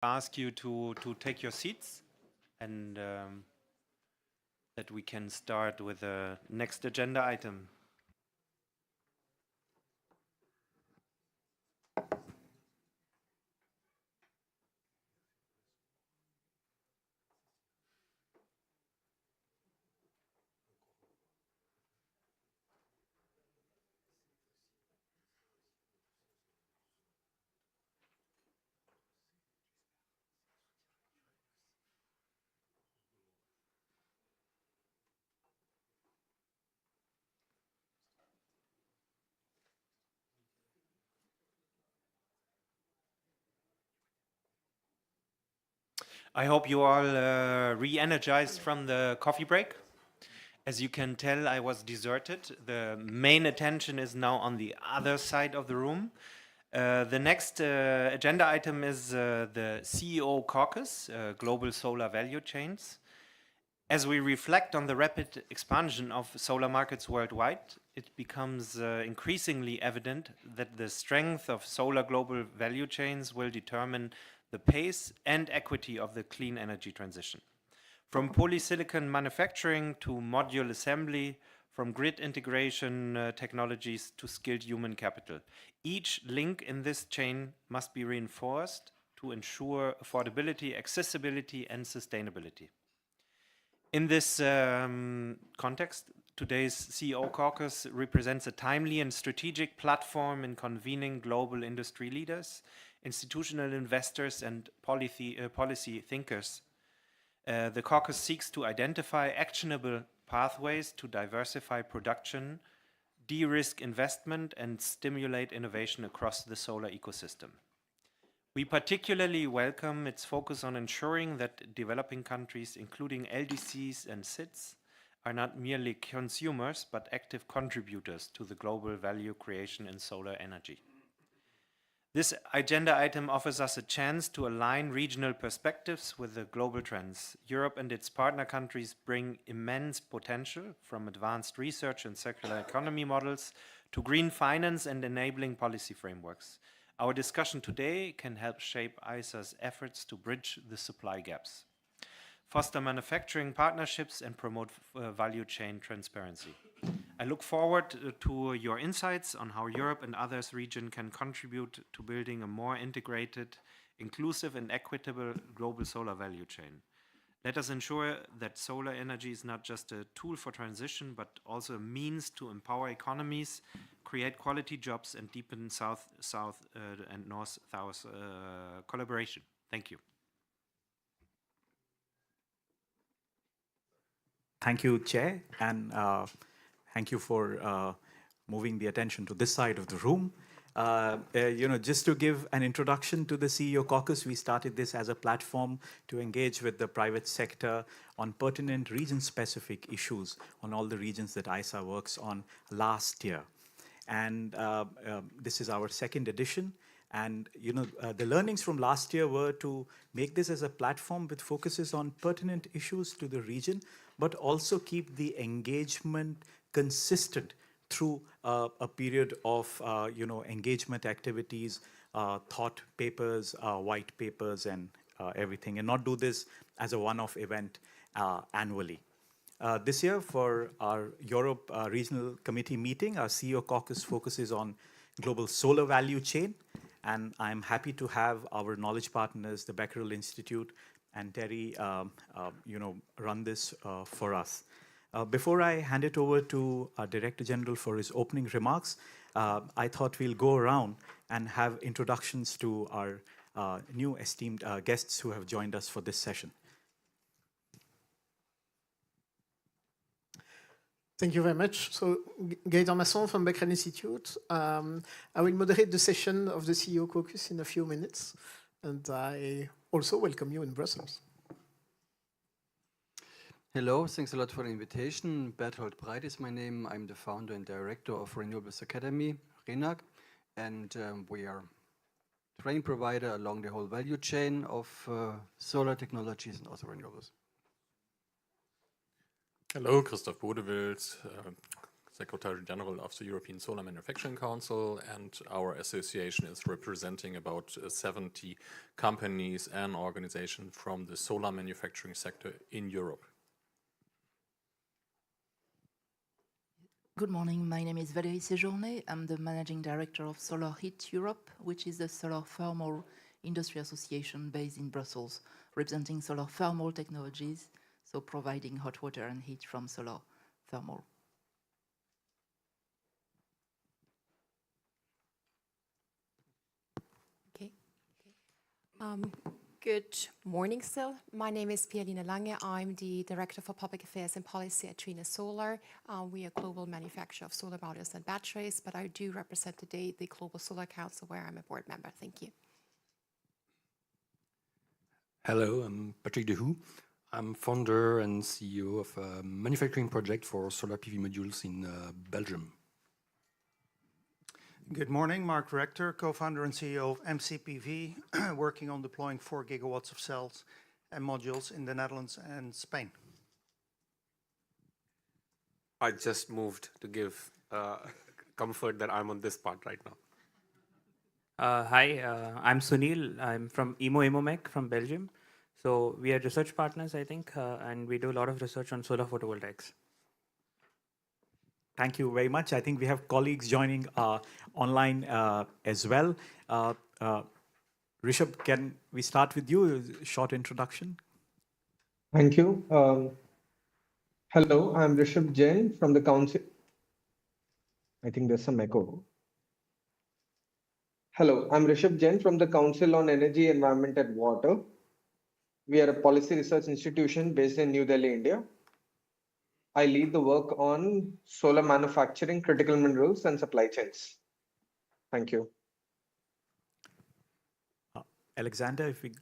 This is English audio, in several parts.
ask you to take your seats and that we can start with the next agenda item. I hope you all re-energized from the coffee break. As you can tell, I was deserted. The main attention is now on the other side of the room. The next agenda item is the CEO Caucus, Global Solar Value Chains. As we reflect on the rapid expansion of solar markets worldwide, it becomes increasingly evident that the strength of solar global value chains will determine the pace and equity of the clean energy transition. From polysilicon manufacturing to module assembly, from grid integration technologies to skilled human capital, each link in this chain must be reinforced to ensure affordability, accessibility, and sustainability. In this context, today's CEO Caucus represents a timely and strategic platform in convening global industry leaders, institutional investors, and policy thinkers. The caucus seeks to identify actionable pathways to diversify production, de-risk investment, and stimulate innovation across the solar ecosystem. We particularly welcome its focus on ensuring that developing countries, including LDCs and SIDs, are not merely consumers but active contributors to the global value creation in solar energy. This agenda item offers us a chance to align regional perspectives with the global trends. Europe and its partner countries bring immense potential, from advanced research and circular economy models to green finance and enabling policy frameworks. Our discussion today can help shape ISA's efforts to bridge the supply gaps, foster manufacturing partnerships, and promote value chain transparency. I look forward to your insights on how Europe and others region can contribute to building a more integrated, inclusive, and equitable global solar value chain. Let us ensure that solar energy is not just a tool for transition, but also a means to empower economies, create quality jobs, and deepen South-South and North-South collaboration. Thank you. Thank you, Chair, and thank you for moving the attention to this side of the room. Just to give an introduction to the CEO Caucus, we started this as a platform to engage with the private sector on pertinent region-specific issues on all the regions that ISA works on last year. And this is our second edition. And the learnings from last year were to make this as a platform with focuses on pertinent issues to the region, but also keep the engagement consistent through a period of engagement activities, thought papers, white papers, and everything, and not do this as a one-off event annually. This year, for our Europe Regional Committee meeting, our CEO Caucus focuses on global solar value chain, and I'm happy to have our knowledge partners, the Becquerel Institute and Terry, run this for us. Before I hand it over to our Director General for his opening remarks, I thought we'll go around and have introductions to our new esteemed guests who have joined us for this session. Thank you very much. So, Gaëtan Masson from Becquerel Institute. I will moderate the session of the CEO Caucus in a few minutes, and I also welcome you in Brussels. Hello, thanks a lot for the invitation. Berthold Breit is my name. I'm the founder and director of Renewables Academy, RENAC, and we are a training provider along the whole value chain of solar technologies and also renewables. Hello, Christoph Bodewild, Secretary General of the European Solar Manufacturing Council, and our association is representing about 70 companies and organizations from the solar manufacturing sector in Europe. Good morning. My name is Valérie Séjourné. I'm the Managing Director of Solar Heat Europe, which is a solar thermal industry association based in Brussels, representing solar thermal technologies, so providing hot water and heat from solar thermal. Okay. Good morning still. My name is Pia-Lena Lange. I'm the Director for Public Affairs and Policy at Trina Solar. We are a global manufacturer of solar modules and batteries, but I do represent today the Global Solar Council, where I'm a board member. Thank you. Hello, I'm Patrick Dehoux. I'm founder and CEO of a manufacturing project for solar PV modules in Belgium. Good morning, Mark Rector, co-founder and CEO of MCPV, working on deploying 4 gigawatts of cells and modules in the Netherlands and Spain. I just moved to give comfort that I'm on this part right now. Hi, I'm Sunil. I'm from Emomec from Belgium. So we are research partners, I think, and we do a lot of research on solar photovoltaics. Thank you very much. I think we have colleagues joining online as well. Rishabh, can we start with you? A short introduction. Thank you. Hello, I'm Rishabh Jain from the Council. I think there's some echo. Hello, I'm Rishabh Jain from the Council on Energy, Environment and Water. We are a policy research institution based in New Delhi, India. I lead the work on solar manufacturing, critical minerals, and supply chains. Thank you. Alexander, if we...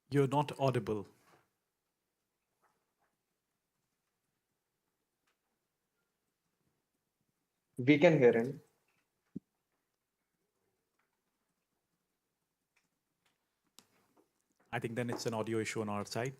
You're not audible. We can hear him. I think then it's an audio issue on our side.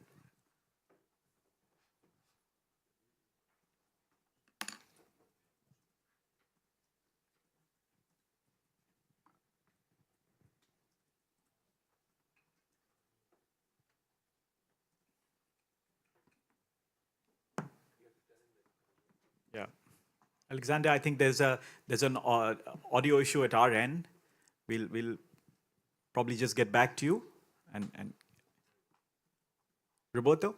Yeah. Alexander, I think there's an audio issue at our end. We'll probably just get back to you and Roberto?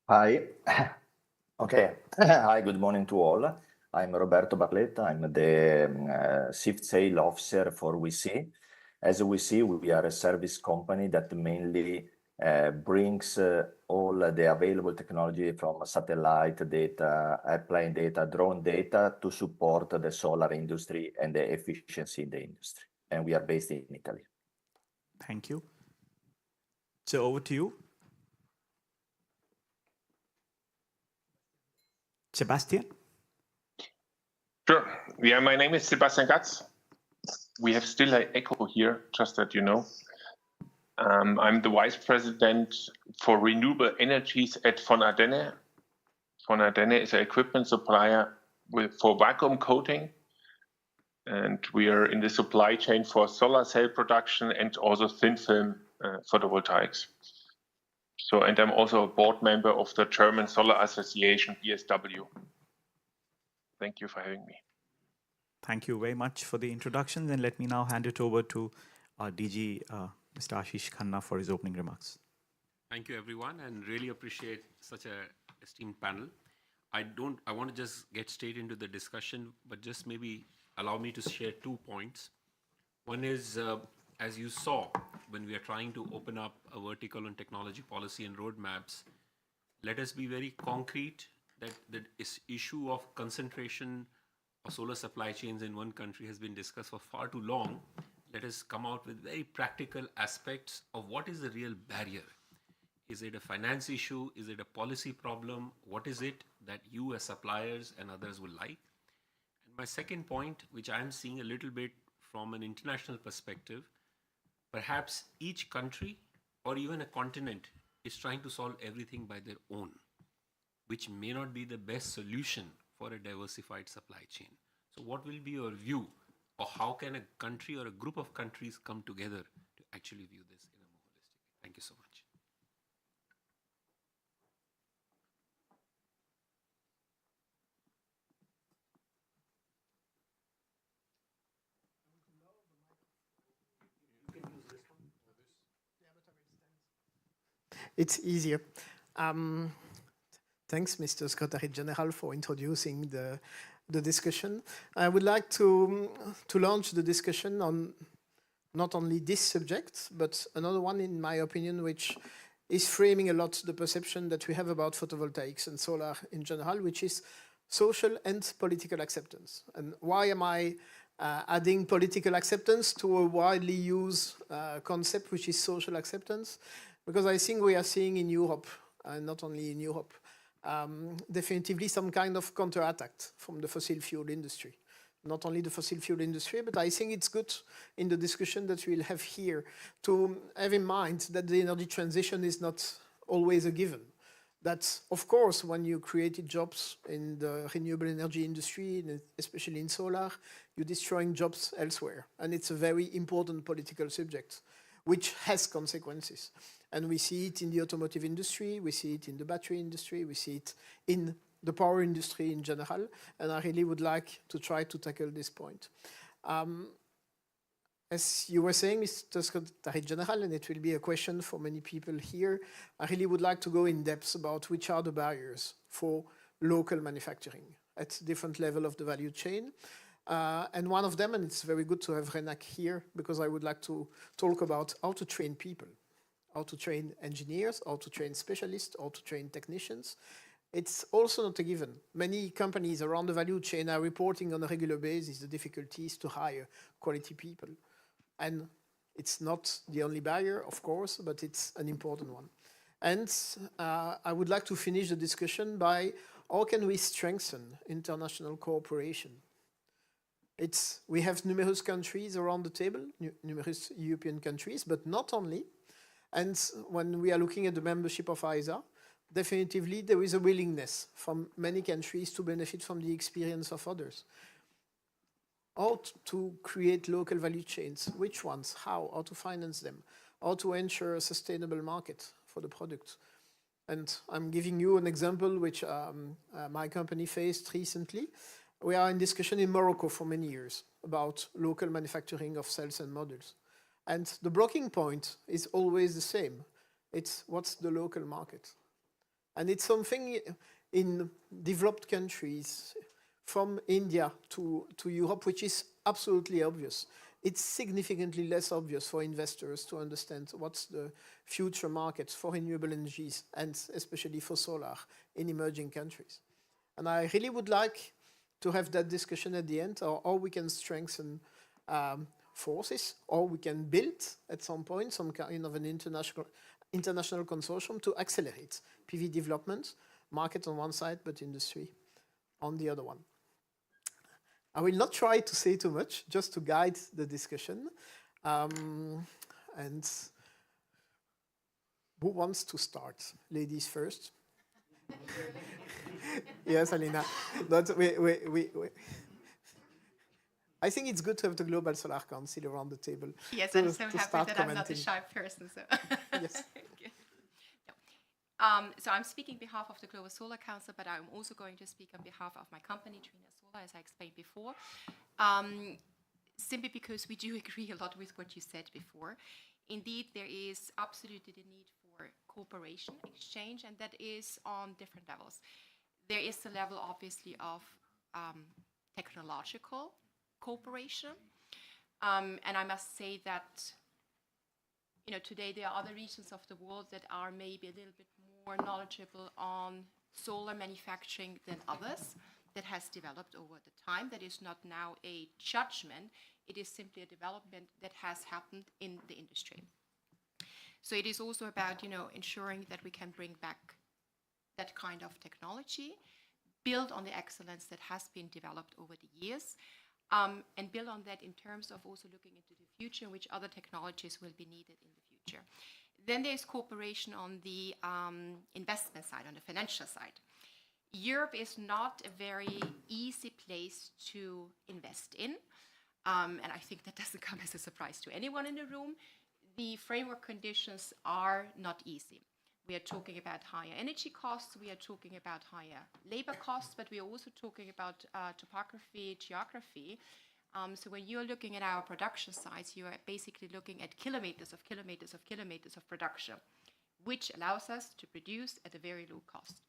Hi. Okay. Hi, good morning to all. I'm Roberto Barletta. I'm the Chief Sales Officer for WeSee. As WeSee, we are a service company that mainly brings all the available technology from satellite data, airplane data, drone data to support the solar industry and the efficiency in the industry. And we are based in Italy. Thank you. So over to you. Sebastian? Sure. Yeah, my name is Sebastian Gatz. We have still an echo here, just that you know. I'm the Vice President for Renewable Energies at Von Ardenne. Von Ardenne is an equipment supplier for vacuum coating. And we are in the supply chain for solar cell production and also thin film photovoltaics. So, and I'm also a board member of the German Solar Association, BSW. Thank you for having me. Thank you very much for the introductions, and let me now hand it over to our DG, Mr. Ashish Khanna, for his opening remarks. Thank you, everyone, and really appreciate such a esteemed panel. I want to just get straight into the discussion, but just maybe allow me to share 2 points. One is, as you saw, when we are trying to open up a vertical on technology policy and roadmaps, let us be very concrete that the issue of concentration of solar supply chains in one country has been discussed for far too long. Let us come out with very practical aspects of what is the real barrier. Is it a finance issue? Is it a policy problem? What is it that you as suppliers and others would like? And my second point, which I'm seeing a little bit from an international perspective, Perhaps each country or even a continent is trying to solve everything by their own, which may not be the best solution for a diversified supply chain. So what will be your view, or how can a country or a group of countries come together to actually view this in a more holistic way? Thank you so much. It's easier. Thanks, Mr. Secretary General, for introducing the discussion. I would like to launch the discussion on not only this subject, but another one, in my opinion, which is framing a lot the perception that we have about photovoltaics and solar in general, which is social and political acceptance. And why am I adding political acceptance to a widely used concept, which is social acceptance? Because I think we are seeing in Europe, and not only in Europe, definitively some kind of counterattack from the fossil fuel industry. Not only the fossil fuel industry, but I think it's good in the discussion that we'll have here to have in mind that the energy transition is not always a given. That, of course, when you created jobs in the renewable energy industry, especially in solar, you're destroying jobs elsewhere. And it's a very important political subject, which has consequences. And we see it in the automotive industry, we see it in the battery industry, we see it in the power industry in general, and I really would like to try to tackle this point. As you were saying, Mr. Secretary General, and it will be a question for many people here, I really would like to go in depth about which are the barriers for local manufacturing at different levels of the value chain. And one of them, and it's very good to have Renak here, because I would like to talk about how to train people, how to train engineers, how to train specialists, how to train technicians. It's also not a given. Many companies around the value chain are reporting on a regular basis the difficulties to hire quality people. And it's not the only barrier, of course, but it's an important one. And I would like to finish the discussion by how can we strengthen international cooperation? We have numerous countries around the table, numerous European countries, but not only. And when we are looking at the membership of ISA, definitively there is a willingness from many countries to benefit from the experience of others. How to create local value chains, which ones, how to finance them, how to ensure a sustainable market for the product. And I'm giving you an example which my company faced recently. We are in discussion in Morocco for many years about local manufacturing of cells and modules. And the blocking point is always the same. It's what's the local market. And it's something in developed countries, from India to Europe, which is absolutely obvious. It's significantly less obvious for investors to understand what's the future market for renewable energies, and especially for solar in emerging countries. And I really would like to have that discussion at the end, or how we can strengthen forces, or we can build at some point some kind of an international consortium to accelerate PV development, market on one side, but industry on the other one. I will not try to say too much, just to guide the discussion. And who wants to start? Ladies first. Yes, Alina. But I think it's good to have the Global Solar Council around the table. Yes, I'm so happy that I'm not a shy person. So. Yes. So I'm speaking on behalf of the Global Solar Council, but I'm also going to speak on behalf of my company, Trina Solar, as I explained before, simply because we do agree a lot with what you said before. Indeed, there is absolutely the need for cooperation, exchange, and that is on different levels. There is the level, obviously, of technological cooperation, and I must say that today there are other regions of the world that are maybe a little bit more knowledgeable on solar manufacturing than others. That has developed over the time. That is not now a judgment. It is simply a development that has happened in the industry. So it is also about, ensuring that we can bring back that kind of technology, build on the excellence that has been developed over the years. and build on that in terms of also looking into the future, which other technologies will be needed in the future. Then there's cooperation on the investment side, on the financial side. Europe is not a very easy place to invest in. And I think that doesn't come as a surprise to anyone in the room. The framework conditions are not easy. We are talking about higher energy costs, we are talking about higher labor costs, but we are also talking about topography, geography. So when you're looking at our production sites, you are basically looking at kilometers of kilometers of kilometers of production, which allows us to produce at a very low cost.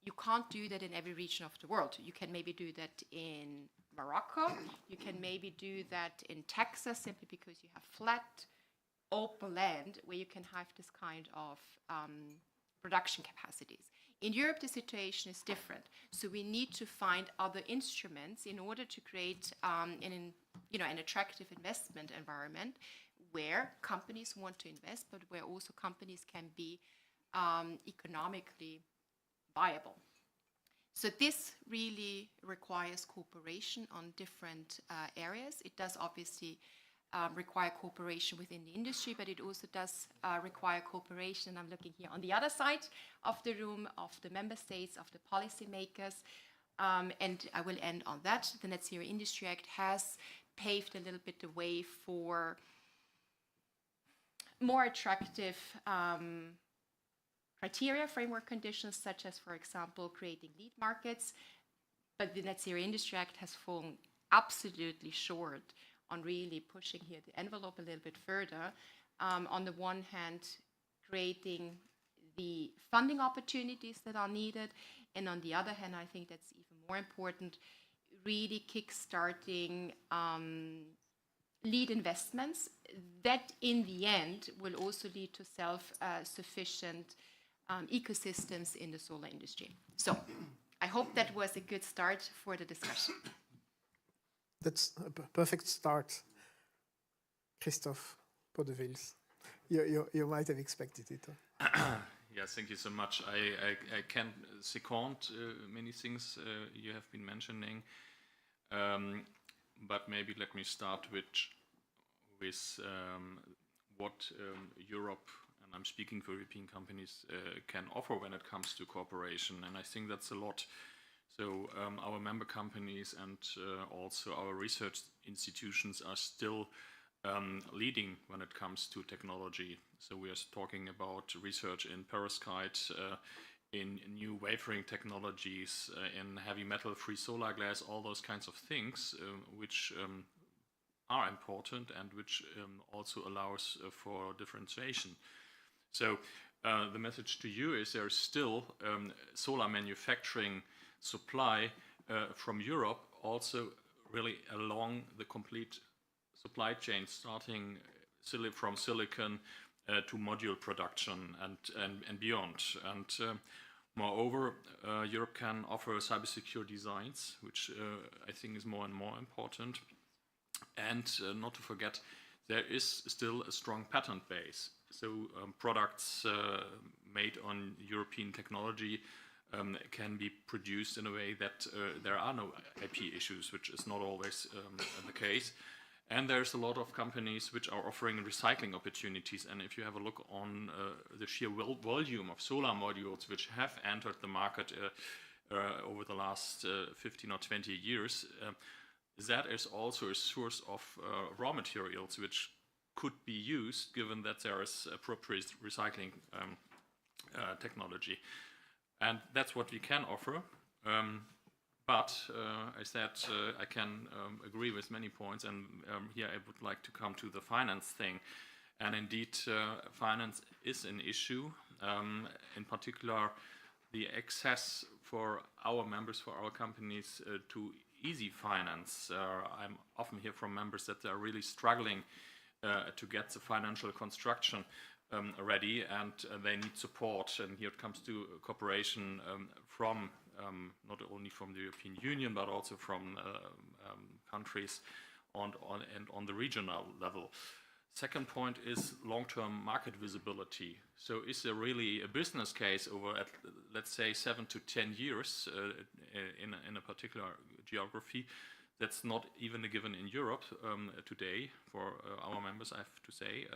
You can't do that in every region of the world. You can maybe do that in Morocco. You can maybe do that in Texas, simply because you have flat, open land where you can have this kind of production capacities. In Europe, the situation is different. So we need to find other instruments in order to create an attractive investment environment where companies want to invest, but where also companies can be economically viable. So this really requires cooperation on different areas. It does obviously require cooperation within the industry, but it also does require cooperation, and I'm looking here on the other side of the room, of the member states, of the policymakers, and I will end on that. The Net Zero Industry Act has paved a little bit the way for more attractive criteria, framework conditions, such as, for example, creating lead markets. But the Net Zero Industry Act has fallen absolutely short on really pushing here the envelope a little bit further. On the one hand, creating the funding opportunities that are needed, and on the other hand, I think that's even more important, really kickstarting lead investments that in the end will also lead to self-sufficient ecosystems in the solar industry. So I hope that was a good start for the discussion. That's a perfect start, Christophe Podevils. You might have expected it. Yes, thank you so much. I can second many things you have been mentioning, but maybe let me start with what Europe, and I'm speaking for European companies, can offer when it comes to cooperation, and I think that's a lot. So our member companies and also our research institutions are still leading when it comes to technology. So we are talking about research in perovskite, in new wafering technologies, in heavy metal-free solar glass, all those kinds of things, which are important and which also allows for differentiation. So the message to you is there's still solar manufacturing supply from Europe, also really along the complete supply chain, starting from silicon to module production and beyond. And moreover, Europe can offer cybersecure designs, which I think is more and more important. And not to forget, there is still a strong patent base. So products made on European technology can be produced in a way that there are no IP issues, which is not always the case. And there's a lot of companies which are offering recycling opportunities. And if you have a look on the sheer volume of solar modules which have entered the market over the last 15 or 20 years, that is also a source of raw materials which could be used, given that there is appropriate recycling technology. And that's what we can offer. But I said I can agree with many points, and here I would like to come to the finance thing. And indeed, finance is an issue. In particular, the access for our members, for our companies, to easy finance. I'm often hear from members that they're really struggling to get the financial construction ready, and they need support. And here it comes to cooperation from not only from the European Union, but also from countries on the regional level. Second point is long-term market visibility. So is there really a business case over, let's say, 7 to 10 years in a particular geography That's not even a given in Europe today for our members, I have to say.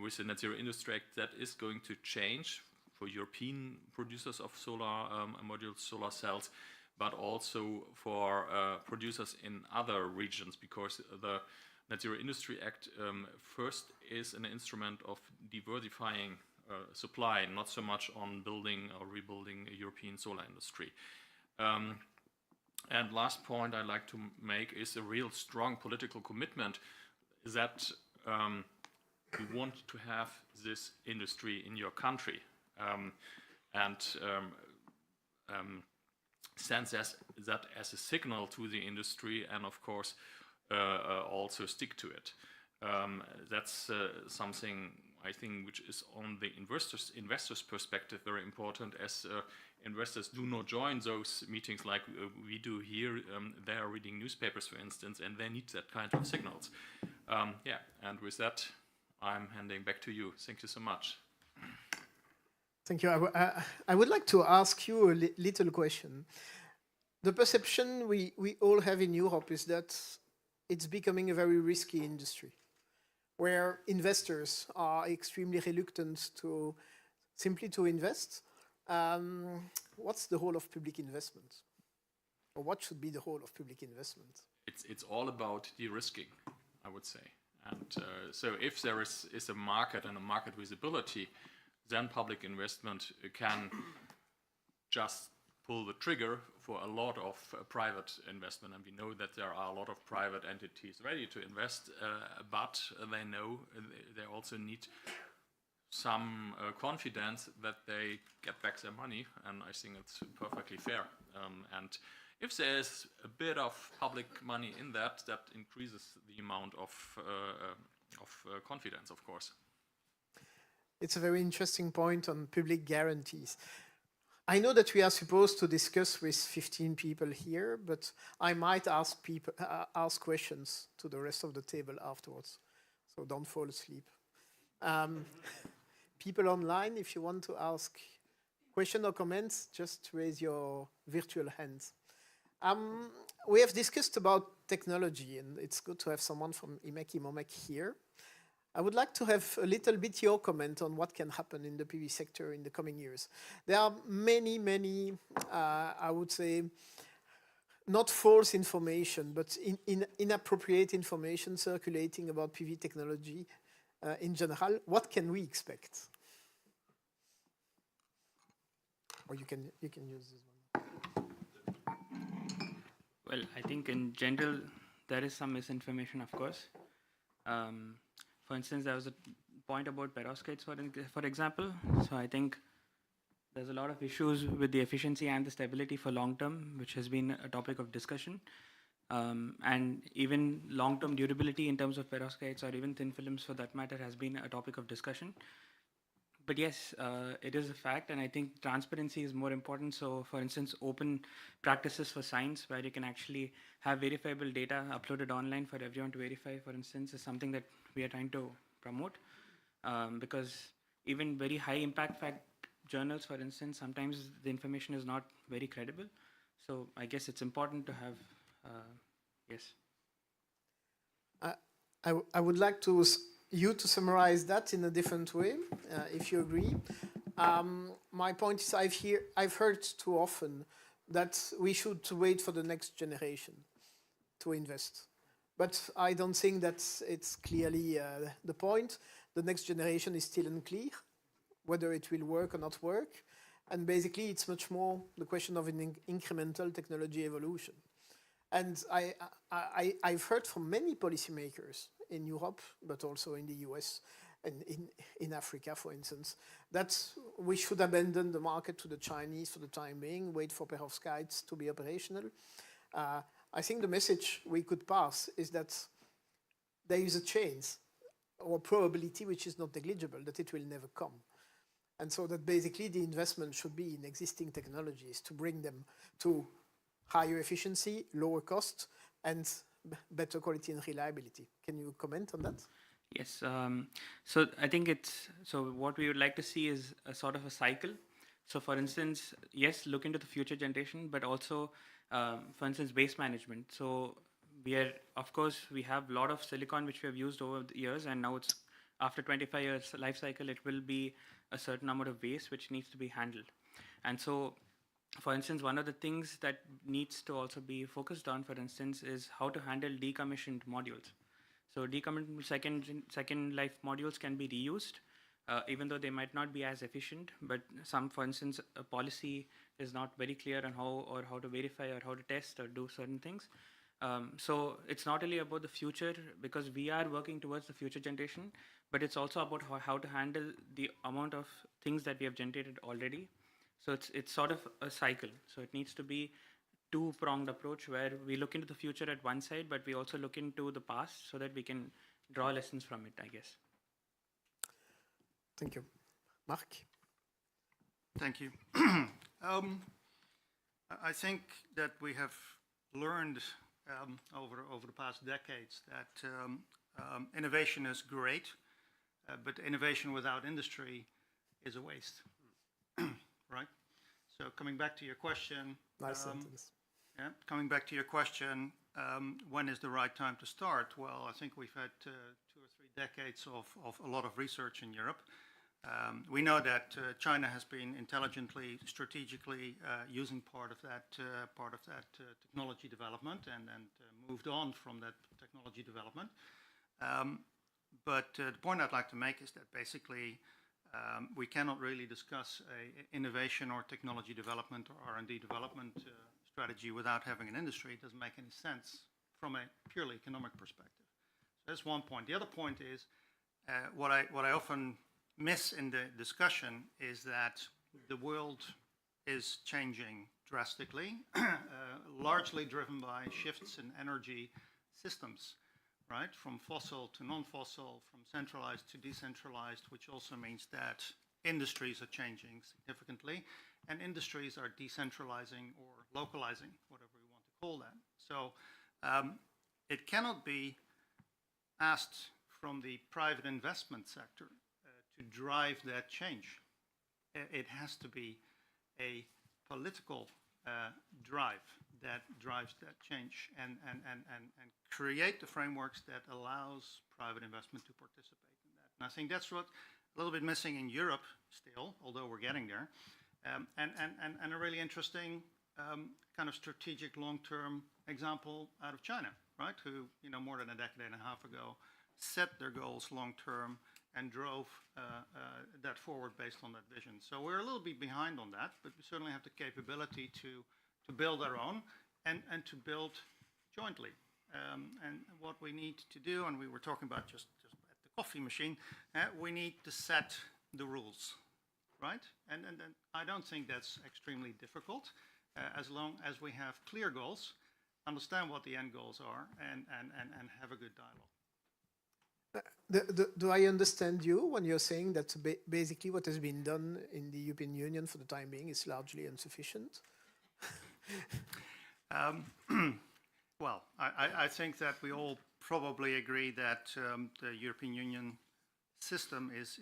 With the Net Zero Industry Act, that is going to change for European producers of solar modules, solar cells, but also for producers in other regions, because the Net Zero Industry Act first is an instrument of diversifying supply, not so much on building or rebuilding a European solar industry. And last point I'd like to make is a real strong political commitment that you want to have this industry in your country, and sense that as a signal to the industry, and of course also stick to it. That's something I think which is on the investors' perspective very important, as investors do not join those meetings like we do here. They are reading newspapers, for instance, and they need that kind of signals. Yeah, and with that, I'm handing back to you. Thank you so much. Thank you. I would like to ask you a little question. The perception we all have in Europe is that it's becoming a very risky industry, where investors are extremely reluctant to simply to invest. What's the role of public investment? Or what should be the role of public investment? It's all about de-risking, I would say. And so if there is a market and a market visibility, then public investment can just pull the trigger for a lot of private investment. And we know that there are a lot of private entities ready to invest, but they know they also need some confidence that they get back their money, and I think it's perfectly fair. And if there's a bit of public money in that, that increases the amount of confidence, of course. It's a very interesting point on public guarantees. I know that we are supposed to discuss with 15 people here, but I might ask questions to the rest of the table afterwards, so don't fall asleep. People online, if you want to ask questions or comments, just raise your virtual hands. We have discussed about technology, and it's good to have someone from IMEC here. I would like to have a little bit your comment on what can happen in the PV sector in the coming years. There are many, I would say, not false information, but inappropriate information circulating about PV technology in general. What can we expect? Or you can use this one. Well, I think in general, there is some misinformation, of course. For instance, there was a point about perovskites, for example. So I think there's a lot of issues with the efficiency and the stability for long term, which has been a topic of discussion. And even long-term durability in terms of perovskites or even thin films for that matter has been a topic of discussion. But yes, it is a fact, and I think transparency is more important. So for instance, open practices for science, where you can actually have verifiable data uploaded online for everyone to verify, for instance, is something that we are trying to promote. Because even very high impact fact journals, for instance, sometimes the information is not very credible. So I guess it's important to have, yes. I would like you to summarize that in a different way, if you agree. My point is I've heard too often that we should wait for the next generation to invest. But I don't think that it's clearly the point. The next generation is still unclear whether it will work or not work. And basically, it's much more the question of an incremental technology evolution. And I've heard from many policymakers in Europe, but also in the US and in Africa, for instance, that we should abandon the market to the Chinese for the time being, wait for perovskites to be operational. I think the message we could pass is that there is a chance or probability which is not negligible that it will never come. And so that basically the investment should be in existing technologies to bring them to higher efficiency, lower cost, and better quality and reliability. Can you comment on that? Yes. So I think so what we would like to see is a sort of a cycle. So for instance, yes, look into the future generation, but also, for instance, waste management. So we are, of course, we have a lot of silicon which we have used over the years, and now it's after 25 years life cycle, it will be a certain amount of waste which needs to be handled. And so, for instance, one of the things that needs to also be focused on, for instance, is how to handle decommissioned modules. So decommissioned second life modules can be reused, even though they might not be as efficient. But some, for instance, a policy is not very clear on how to verify or how to test or do certain things. So it's not only about the future, because we are working towards the future generation, but it's also about how to handle the amount of things that we have generated already. So it's sort of a cycle. So it needs to be two-pronged approach where we look into the future at one side, but we also look into the past so that we can draw lessons from it, I guess. Thank you. Mark? Thank you. I think that we have learned over the past decades that innovation is great, but innovation without industry is a waste, right? So coming back to your question, Nice sentence. Yeah, coming back to your question, when is the right time to start? Well, I think we've had 2 or 3 decades of a lot of research in Europe. We know that China has been intelligently, strategically using part of that technology development and moved on from that technology development. But the point I'd like to make is that basically we cannot really discuss a innovation or technology development or R&D development strategy without having an industry. It doesn't make any sense from a purely economic perspective. So that's one point. The other point is what I often miss in the discussion is that the world is changing drastically, largely driven by shifts in energy systems, right? From fossil to non-fossil, from centralized to decentralized, which also means that industries are changing significantly, and industries are decentralizing or localizing, whatever we want to call that. So it cannot be asked from the private investment sector to drive that change. It has to be a political drive that drives that change and create the frameworks that allows private investment to participate in that. And I think that's what a little bit missing in Europe still, although we're getting there. And a really interesting kind of strategic long-term example out of China, right? Who, more than a decade and a half ago, set their goals long-term and drove that forward based on that vision. So we're a little bit behind on that, but we certainly have the capability to build our own and to build jointly. And what we need to do, and we were talking about just at the coffee machine, we need to set the rules, right? And I don't think that's extremely difficult, as long as we have clear goals, understand what the end goals are, and have a good dialogue. Do I understand you when you're saying that basically what has been done in the European Union for the time being is largely insufficient? Well, I think that we all probably agree that the European Union system is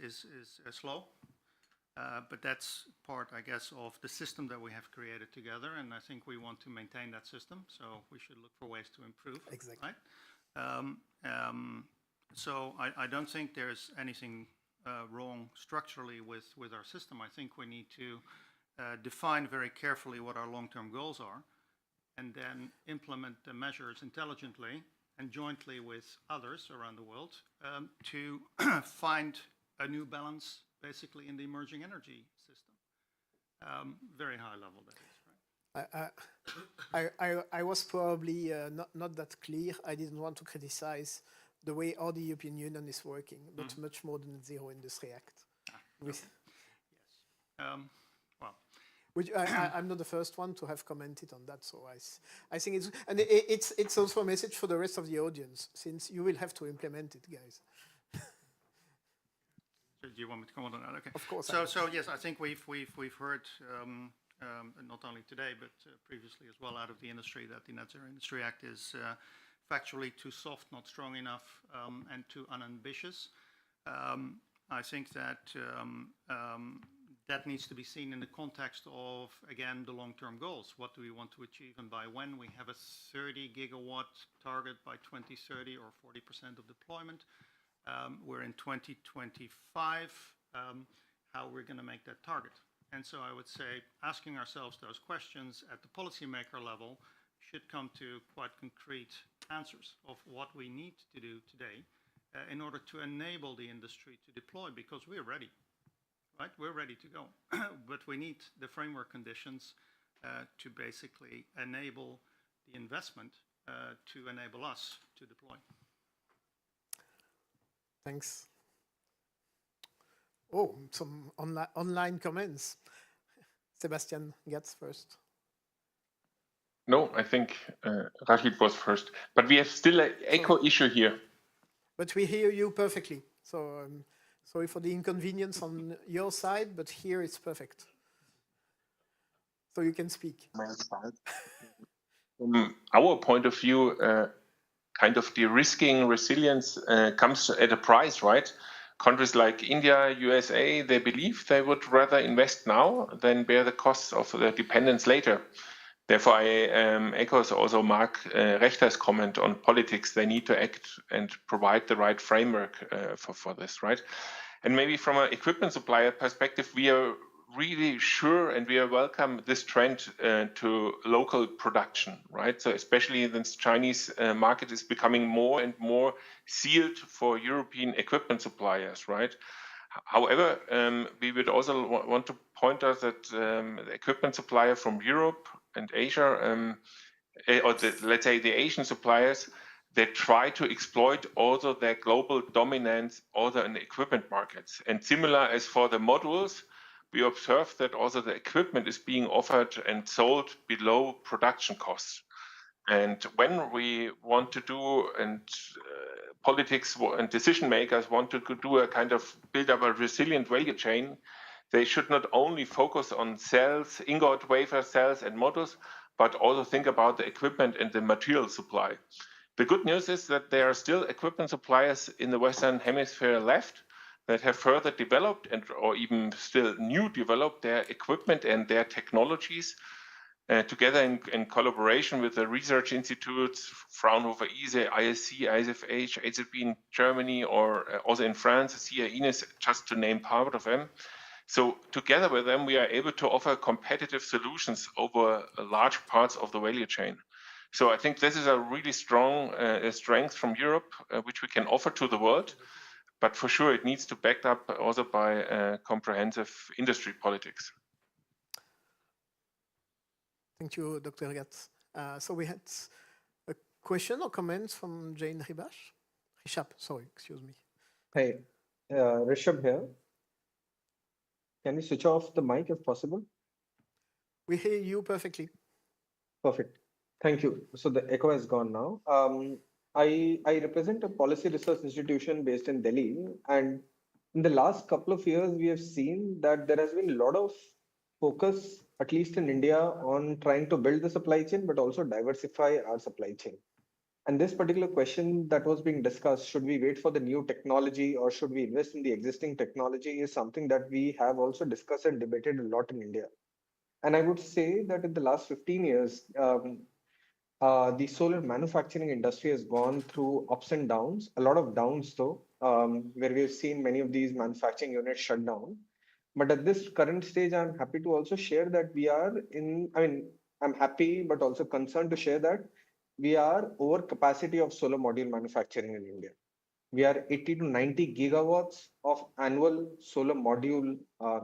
slow, but that's part, I guess, of the system that we have created together, and I think we want to maintain that system, so we should look for ways to improve. Exactly. Right? So I don't think there's anything wrong structurally with our system. I think we need to define very carefully what our long-term goals are, and then implement the measures intelligently and jointly with others around the world to find a new balance, basically, in the emerging energy system. Very high level, that is, right? I was probably not that clear. I didn't want to criticize the way all the European Union is working, but much more than the Zero Industry Act. Yes. Well, which I'm not the first one to have commented on that, so I think it's also a message for the rest of the audience, since you will have to implement it, guys. Do you want me to comment on that? Okay. Of course. So yes, I think we've heard not only today but previously as well out of the industry that the Net Zero Industry Act is factually too soft, not strong enough, and too unambitious. I think that that needs to be seen in the context of, again, the long-term goals. What do we want to achieve and by when? We have a 30 gigawatt target by 2030 or 40% of deployment. We're in 2025. How we're going to make that target? And so I would say asking ourselves those questions at the policymaker level should come to quite concrete answers of what we need to do today in order to enable the industry to deploy, because we're ready, right? We're ready to go. But we need the framework conditions to basically enable the investment to enable us to deploy. Thanks. Oh, some online comments. Sebastian gets first. No, I think Rachid was first. But we have still an echo issue here. But we hear you perfectly. So sorry for the inconvenience on your side, but here it's perfect. So you can speak. Our point of view, kind of de-risking resilience comes at a price, right? Countries like India, USA, they believe they would rather invest now than bear the costs of the dependence later. Therefore, I echo also Mark Rechter's comment on politics. They need to act and provide the right framework for this, right? And maybe from an equipment supplier perspective, we are really sure and we are welcome this trend to local production, right? So especially the Chinese market is becoming more and more sealed for European equipment suppliers, right? However, we would also want to point out that the equipment supplier from Europe and Asia, let's say the Asian suppliers, they try to exploit also their global dominance also in the equipment markets. And similar as for the modules, we observe that also the equipment is being offered and sold below production costs. And when we want to do, and politics and decision makers want to do a kind of build up a resilient value chain, they should not only focus on cells, ingot, wafer cells and modules, but also think about the equipment and the material supply. The good news is that there are still equipment suppliers in the Western Hemisphere left that have further developed and or even still new developed their equipment and their technologies together in collaboration with the research institutes, Fraunhofer ISE, ISC, ISFH, HZB in Germany, or also in France, CINES, just to name part of them. So together with them, we are able to offer competitive solutions over large parts of the value chain. So I think this is a really strong strength from Europe, which we can offer to the world. But for sure, it needs to be backed up also by comprehensive industry politics. Thank you, Dr. Gatz. So we had a question or comments from Jane Rishab, sorry, excuse me. Hey, Rishabh here. Can you switch off the mic if possible? We hear you perfectly. Perfect. Thank you. So the echo has gone now. I represent a policy research institution based in Delhi, and in the last couple of years, we have seen that there has been a lot of focus, at least in India, on trying to build the supply chain, but also diversify our supply chain. And this particular question that was being discussed, should we wait for the new technology or should we invest in the existing technology, is something that we have also discussed and debated a lot in India. And I would say that in the last 15 years, the solar manufacturing industry has gone through ups and downs, a lot of downs though, where we've seen many of these manufacturing units shut down. But at this current stage, I'm happy to also share that we are in, I'm happy, but also concerned to share that we are over capacity of solar module manufacturing in India. We are 80 to 90 gigawatts of annual solar module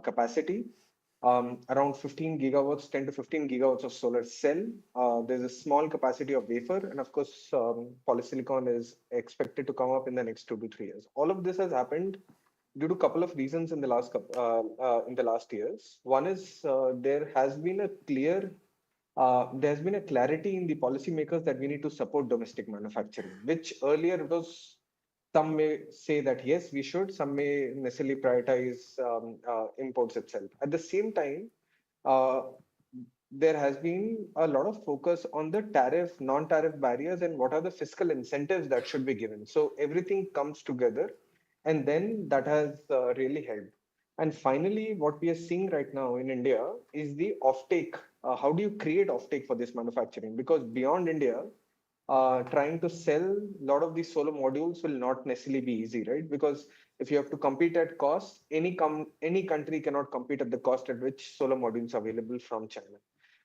capacity. Around 15 gigawatts, 10 to 15 gigawatts of solar cell. There's a small capacity of wafer, and of course, polysilicon is expected to come up in the next 2 to 3 years. All of this has happened due to a couple of reasons in the last years. One is there has been a clarity in the policymakers that we need to support domestic manufacturing, which earlier was, some may say that yes, we should, some may necessarily prioritize imports itself. At the same time, there has been a lot of focus on the tariff, non-tariff barriers and what are the fiscal incentives that should be given. So everything comes together, and then that has really helped. And finally, what we are seeing right now in India is the offtake. How do you create offtake for this manufacturing? Because beyond India, trying to sell a lot of these solar modules will not necessarily be easy, right? Because if you have to compete at cost, any country cannot compete at the cost at which solar modules are available from China.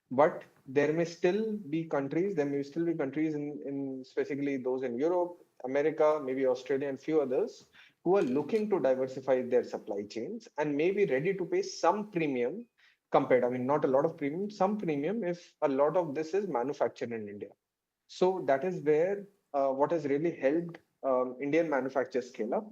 But there may still be countries, in specifically those in Europe, America, maybe Australia, and few others who are looking to diversify their supply chains and may be ready to pay some premium compared. I mean, not a lot of premium, some premium if a lot of this is manufactured in India. So that is where what has really helped Indian manufacturers scale up.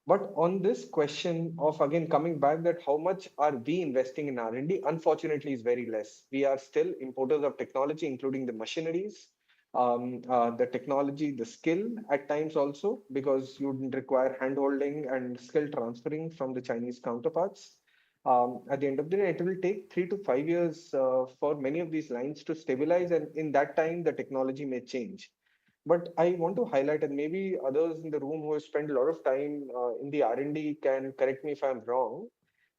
But on this question of again coming back that how much are we investing in R&D, unfortunately is very less. We are still importers of technology, including the machineries, the technology, the skill at times also, because you would require hand-holding and skill transferring from the Chinese counterparts. At the end of the day, it will take 3 to 5 years for many of these lines to stabilize, and in that time, the technology may change. But I want to highlight, and maybe others in the room who have spent a lot of time in the R&D can correct me if I'm wrong.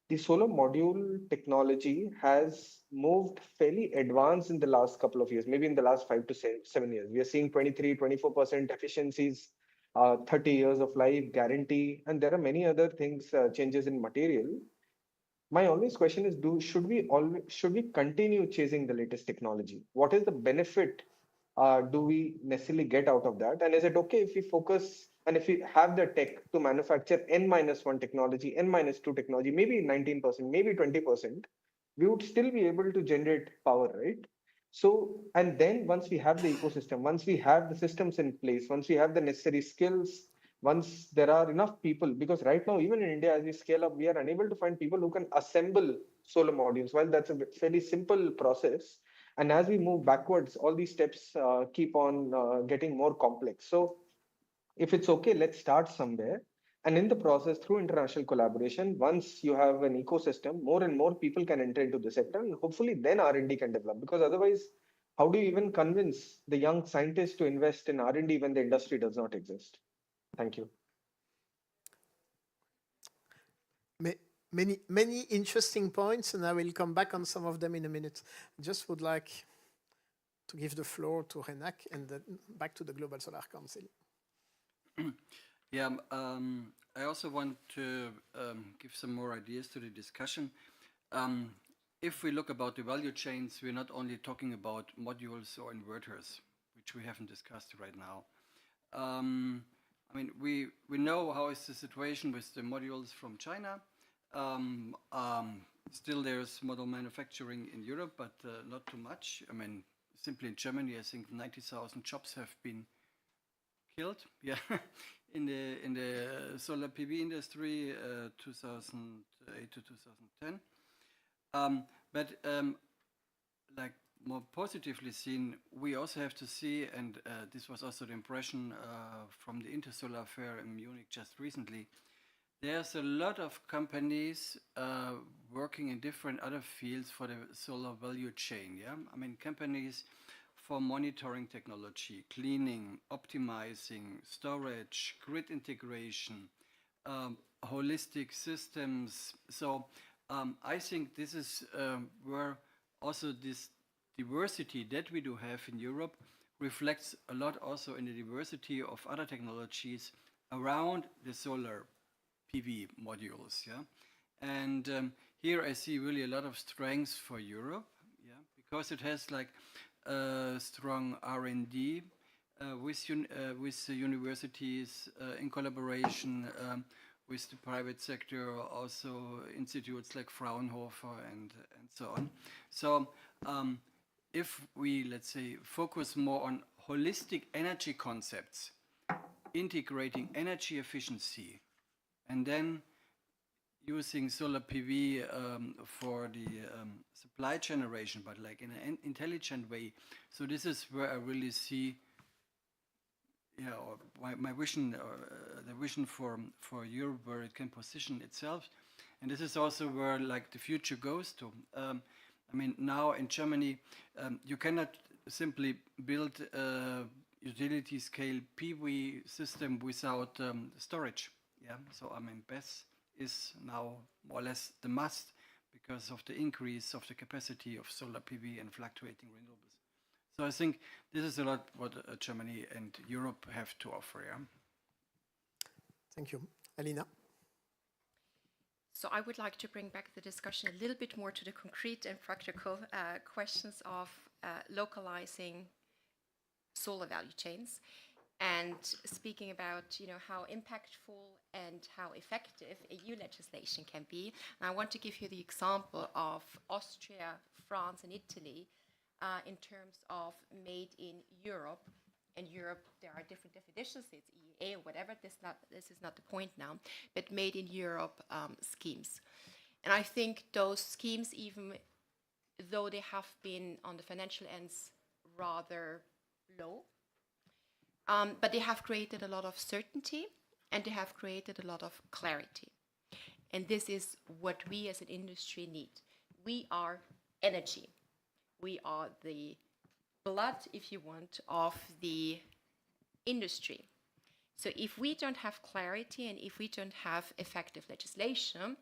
The solar module technology has moved fairly advanced in the last couple of years, maybe in the last 5 to 7 years. We are seeing 23, 24% efficiencies, 30 years of life guarantee, and there are many other things, changes in material. My always question is, should we continue chasing the latest technology? What is the benefit do we necessarily get out of that? And is it okay if we focus and if we have the tech to manufacture N-1 technology, N-2 technology, maybe 19%, maybe 20%, we would still be able to generate power, right? So, and then once we have the ecosystem, once we have the systems in place, once we have the necessary skills, once there are enough people, because right now, even in India, as we scale up, we are unable to find people who can assemble solar modules. While that's a fairly simple process, and as we move backwards, all these steps keep on getting more complex. So if it's okay, let's start somewhere. And in the process, through international collaboration, once you have an ecosystem, more and more people can enter into the sector, and hopefully then R&D can develop. Because otherwise, how do you even convince the young scientists to invest in R&D when the industry does not exist? Thank you. Many interesting points, and I will come back on some of them in a minute. Just would like to give the floor to Renak and then back to the Global Solar Council. Yeah, I also want to give some more ideas to the discussion. If we look about the value chains, we're not only talking about modules or inverters, which we haven't discussed right now. I mean, we know how is the situation with the modules from China. Still there's model manufacturing in Europe, but not too much. I mean, simply in Germany, I think 90,000 jobs have been killed, yeah, in the solar PV industry, 2008 to 2010. But like more positively seen, we also have to see, and this was also the impression from the Intersolar Fair in Munich just recently, there's a lot of companies working in different other fields for the solar value chain, yeah? I mean, companies for monitoring technology, cleaning, optimizing, storage, grid integration, holistic systems. So I think this is where also this diversity that we do have in Europe reflects a lot also in the diversity of other technologies around the solar PV modules, yeah. And here I see really a lot of strengths for Europe, yeah, because it has like strong R&D with the universities in collaboration with the private sector, also institutes like Fraunhofer and so on. So if we, let's say, focus more on holistic energy concepts, integrating energy efficiency, and then using solar PV for the supply generation, but like in an intelligent way. So this is where I really see, yeah, my vision, the vision for Europe, where it can position itself. And this is also where like the future goes to. I mean, now in Germany, you cannot simply build a utility scale PV system without storage. Yeah, so I mean, BESS is now more or less the must because of the increase of the capacity of solar PV and fluctuating renewables. So I think this is a lot what Germany and Europe have to offer. Yeah? Thank you. Alina? So I would like to bring back the discussion a little bit more to the concrete and practical questions of localizing solar value chains and speaking about how impactful and how effective EU legislation can be. And I want to give you the example of Austria, France, and Italy in terms of made in Europe. In Europe, there are different definitions. It's EEA or whatever. This is not the point now. But made in Europe schemes, and I think those schemes, even though they have been on the financial ends rather low, but they have created a lot of certainty and they have created a lot of clarity. And this is what we as an industry need. We are energy. We are the blood, if you want, of the industry. So if we don't have clarity and if we don't have effective legislation,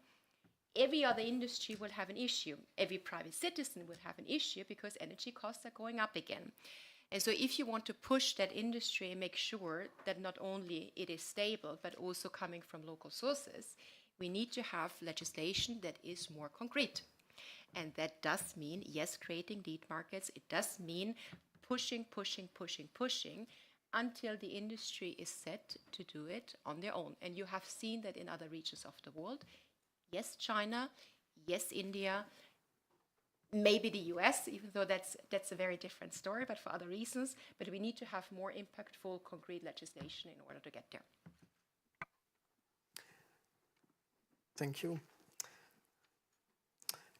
every other industry will have an issue. Every private citizen will have an issue because energy costs are going up again. And so if you want to push that industry and make sure that not only it is stable, but also coming from local sources, we need to have legislation that is more concrete. And that does mean, yes, creating lead markets. It does mean pushing until the industry is set to do it on their own. And you have seen that in other regions of the world. Yes, China. Yes, India. Maybe the US, even though that's a very different story, but for other reasons. But we need to have more impactful, concrete legislation in order to get there. Thank you.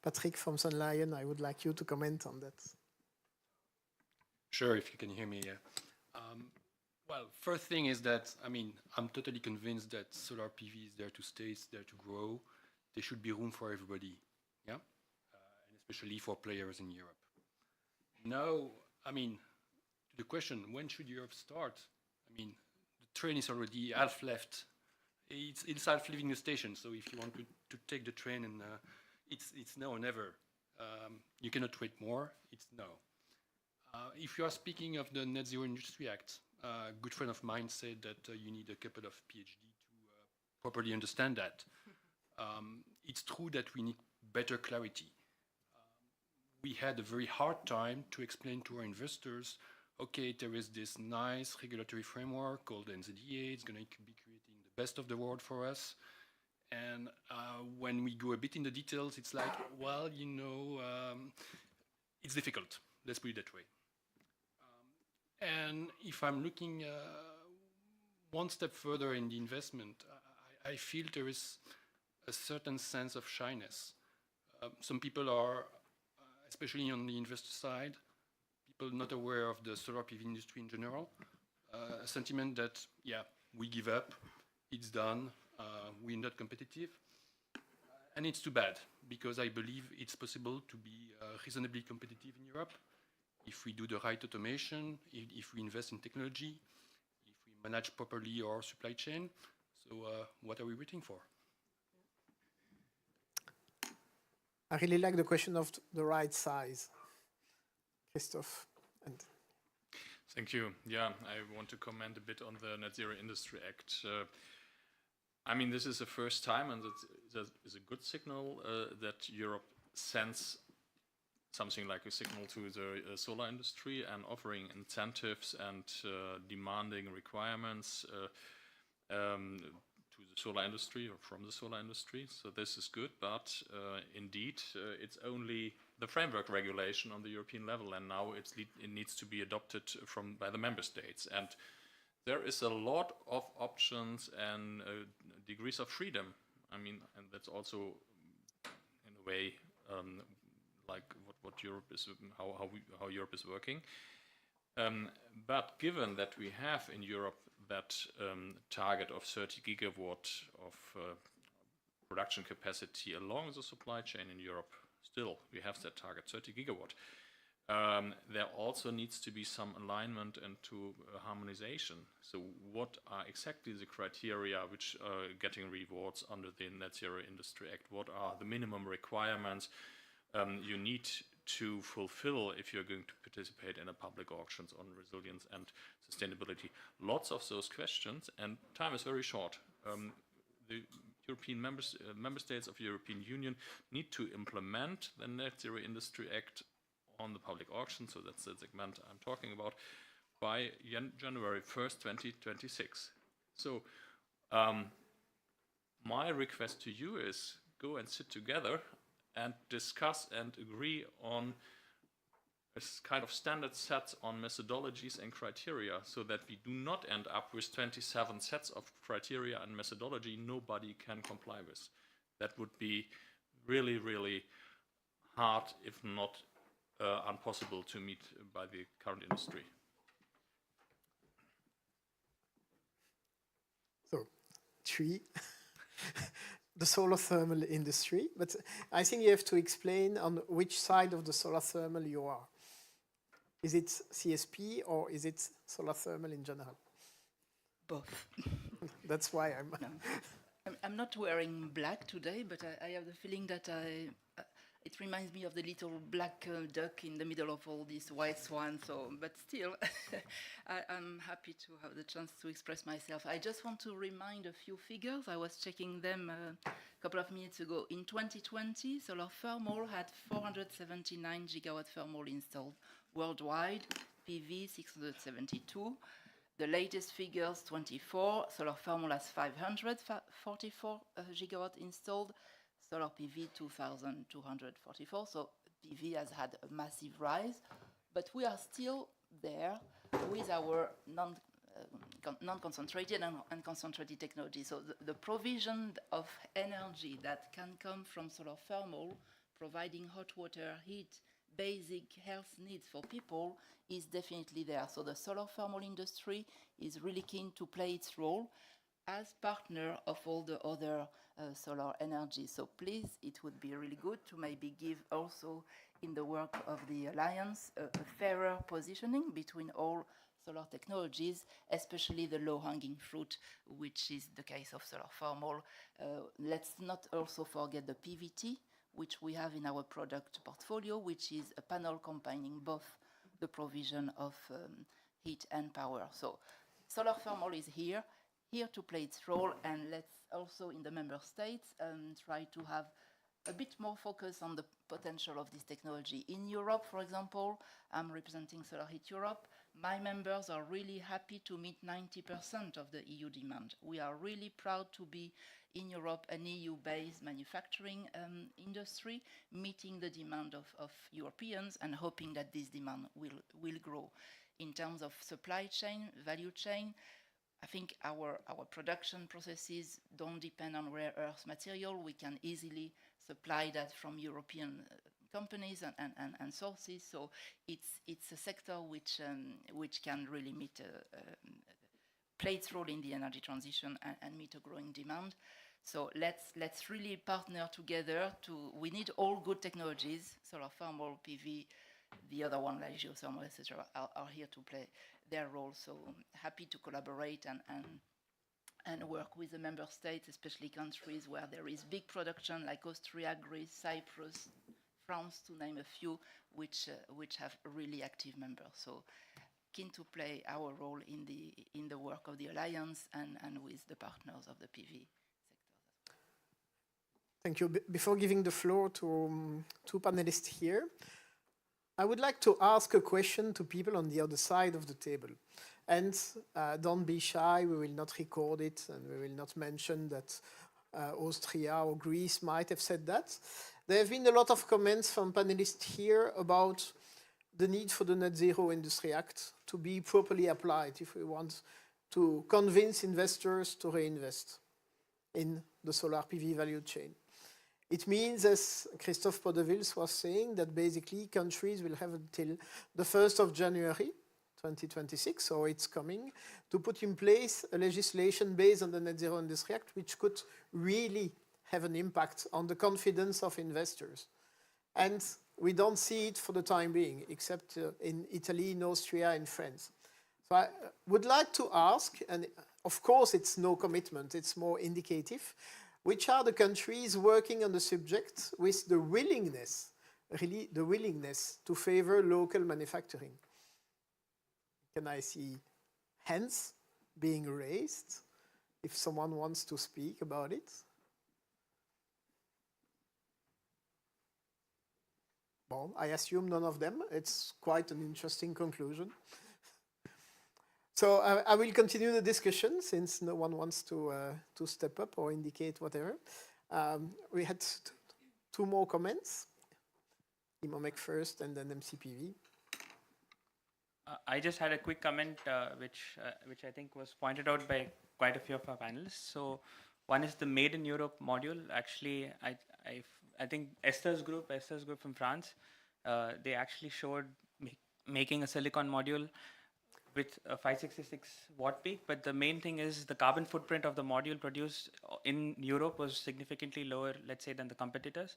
Patrick from Sun Lion, I would like you to comment on that. Sure, if you can hear me, yeah. Well, first thing is that, I'm totally convinced that solar PV is there to stay, it's there to grow. There should be room for everybody, yeah? And especially for players in Europe. Now, the question, when should Europe start? The train is already half left. It's half leaving the station, so if you want to take the train and it's now or never. You cannot wait more, it's now. If you are speaking of the Net Zero Industry Act, a good friend of mine said that you need a couple of PhD to properly understand that. It's true that we need better clarity. We had a very hard time to explain to our investors, okay, there is this nice regulatory framework called NZDA, it's going to be creating the best of the world for us. And when we go a bit in the details, it's like, well, it's difficult. Let's put it that way. And if I'm looking one step further in the investment, I feel there is a certain sense of shyness. Some people are, especially on the investor side, people not aware of the solar PV industry in general, a sentiment that, yeah, we give up, it's done, we're not competitive. And it's too bad, because I believe it's possible to be reasonably competitive in Europe if we do the right automation, if we invest in technology, if we manage properly our supply chain. So what are we waiting for? I really like the question of the right size. Christophe. Thank you. Yeah, I want to comment a bit on the Net Zero Industry Act. This is the first time, and it is a good signal that Europe sends something like a signal to the solar industry and offering incentives and demanding requirements to the solar industry or from the solar industry. So this is good, but indeed it's only the framework regulation on the European level, and now it needs to be adopted by the member states. And there is a lot of options and degrees of freedom. And that's also in a way like what Europe is, how Europe is working. But given that we have in Europe that target of 30 gigawatt of production capacity along the supply chain in Europe, still we have that target, 30 gigawatt. there also needs to be some alignment and to harmonization. So what are exactly the criteria which are getting rewards under the Net Zero Industry Act? What are the minimum requirements you need to fulfill if you're going to participate in a public auctions on resilience and sustainability? Lots of those questions, and time is very short. The European member states of the European Union need to implement the Net Zero Industry Act on the public auction, so that's the segment I'm talking about, by January 1st, 2026. So my request to you is go and sit together and discuss and agree on a kind of standard sets on methodologies and criteria, so that we do not end up with 27 sets of criteria and methodology nobody can comply with. That would be really, really hard, if not impossible to meet by the current industry. So, three. The solar thermal industry, but I think you have to explain on which side of the solar thermal you are. Is it CSP or is it solar thermal in general? Both. That's why I'm... No. I'm not wearing black today, but I have the feeling that it reminds me of the little black duck in the middle of all these white swans. So, but still, I'm happy to have the chance to express myself. I just want to remind a few figures. I was checking them a couple of minutes ago. In 2020, solar thermal had 479 gigawatt thermal installed worldwide, PV 672. The latest figures, 24, solar thermal has 544 gigawatt installed, solar PV 2,244, so PV has had a massive rise, but we are still there with our non-concentrated and concentrated technology. So the provision of energy that can come from solar thermal, providing hot water, heat, basic health needs for people is definitely there. So the solar thermal industry is really keen to play its role as partner of all the other solar energy. So please, it would be really good to maybe give also in the work of the Alliance a fairer positioning between all solar technologies, especially the low-hanging fruit, which is the case of solar thermal. Let's not also forget the PVT, which we have in our product portfolio, which is a panel combining both the provision of heat and power. So solar thermal is here to play its role, and let's also in the member states try to have a bit more focus on the potential of this technology. In Europe, for example, I'm representing Solar Heat Europe. My members are really happy to meet 90% of the EU demand. We are really proud to be in Europe an EU-based manufacturing industry, meeting the demand of Europeans and hoping that this demand will grow. In terms of supply chain, value chain, I think our production processes don't depend on rare earth material. We can easily supply that from European companies and sources. So it's a sector which can really play its role in the energy transition and meet a growing demand. So let's really partner together. We need all good technologies, solar thermal, PV, the other one like geothermal, etc., are here to play their role. So happy to collaborate and work with the member states, especially countries where there is big production like Austria, Greece, Cyprus, France, to name a few, which have really active members. So keen to play our role in the work of the Alliance and with the partners of the PV sector. Thank you. Before giving the floor to two panelists here, I would like to ask a question to people on the other side of the table. And don't be shy, we will not record it, and we will not mention that Austria or Greece might have said that. There have been a lot of comments from panelists here about the need for the Net Zero Industry Act to be properly applied if we want to convince investors to reinvest in the solar PV value chain. It means, as Christophe Podevils was saying, that basically countries will have until the 1st of January 2026, so it's coming, to put in place a legislation based on the Net Zero Industry Act, which could really have an impact on the confidence of investors. And we don't see it for the time being, except in Italy, in Austria, in France. So I would like to ask, and of course it's no commitment, it's more indicative, which are the countries working on the subject with the willingness, really the willingness to favor local manufacturing? Can I see hands being raised if someone wants to speak about it? Well, I assume none of them. It's quite an interesting conclusion. So I will continue the discussion since no one wants to step up or indicate whatever. We had two more comments. Imamec first and then MCPV. I just had a quick comment which I think was pointed out by quite a few of our panelists. So one is the Made in Europe module. Actually, I think Esther's group from France, they actually showed making a silicon module with a 566 watt peak, but the main thing is the carbon footprint of the module produced in Europe was significantly lower, let's say, than the competitors.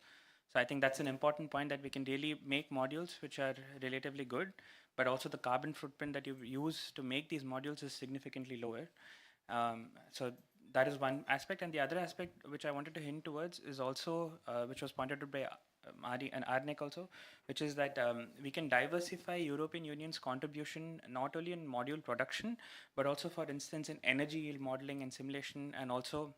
So I think that's an important point, that we can really make modules which are relatively good, but also the carbon footprint that you use to make these modules is significantly lower. So that is one aspect. And the other aspect which I wanted to hint towards is also, which was pointed out by Adi and Arnek also, which is that we can diversify European Union's contribution not only in module production, but also, for instance, in energy yield modeling and simulation, and also,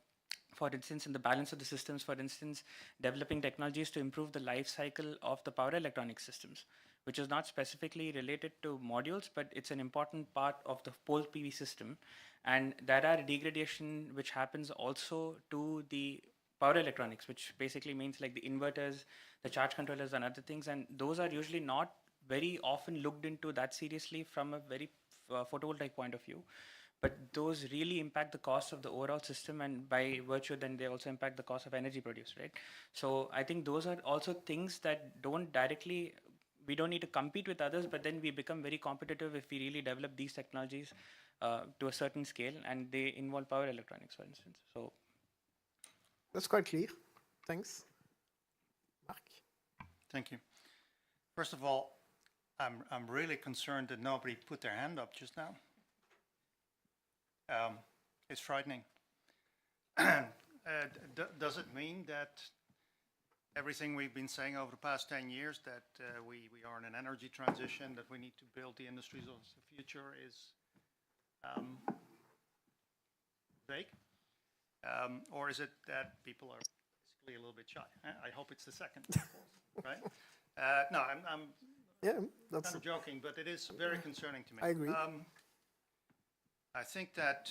for instance, in the balance of the systems, for instance, developing technologies to improve the life cycle of the power electronic systems, which is not specifically related to modules, but it's an important part of the whole PV system. And there are degradation which happens also to the power electronics, which basically means like the inverters, the charge controllers and other things. And those are usually not very often looked into that seriously from a very photovoltaic point of view. But those really impact the cost of the overall system, and by virtue then they also impact the cost of energy produced, right? So I think those are also things that don't directly, we don't need to compete with others, but then we become very competitive if we really develop these technologies to a certain scale, and they involve power electronics, for instance. So that's quite clear. Thanks. Mark. Thank you. First of all, I'm really concerned that nobody put their hand up just now. It's frightening. Does it mean that everything we've been saying over the past 10 years, that we are in an energy transition, that we need to build the industries of the future, is vague? Or is it that people are basically a little bit shy? I hope it's the second, right? No, I'm kind of joking, but it is very concerning to me. I agree. I think that